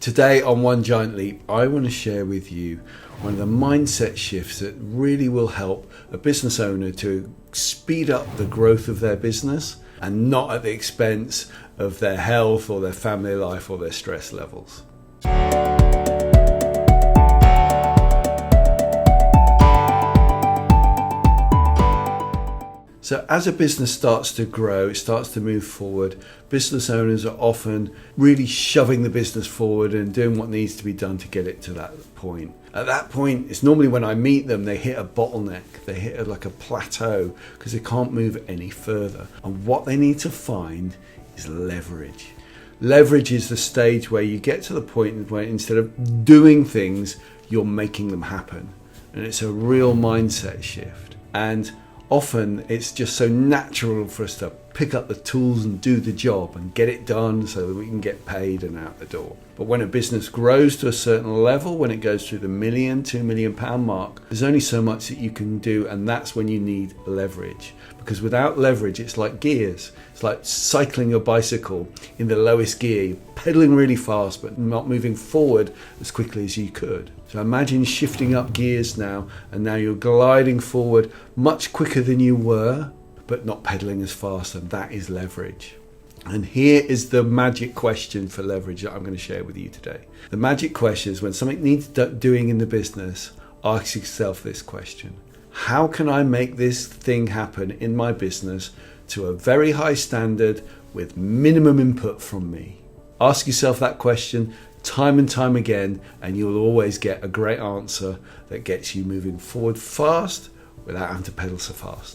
Today on One Giant Leap, I want to share with you one of the mindset shifts that really will help a business owner to speed up the growth of their business and not at the expense of their health or their family life or their stress levels. So as a business starts to grow, it starts to move forward, business owners are often really shoving the business forward and doing what needs to be done to get it to that point. At that point, it's normally when I meet them, they hit a bottleneck, they hit a plateau because they can't move any further. And what they need to find is leverage. Leverage is the stage where you get to the point where instead of doing things, you're making them happen. And it's a real mindset shift. And often it's just so natural for us to pick up the tools and do the job and get it done so that we can get paid and out the door. But when a business grows to a certain level, when it goes through the £1 million, £2 million mark, there's only so much that you can do, and that's when you need leverage. Because without leverage, it's like gears. It's like cycling a bicycle in the lowest gear. You're pedaling really fast, but not moving forward as quickly as you could. So imagine shifting up gears now, and now you're gliding forward much quicker than you were, but not pedaling as fast, and that is leverage. And here is the magic question for leverage that I'm going to share with you today. The magic question is when something needs doing in the business, ask yourself this question. How can I make this thing happen in my business to a very high standard with minimum input from me? Ask yourself that question time and time again, and you'll always get a great answer that gets you moving forward fast without having to pedal so fast.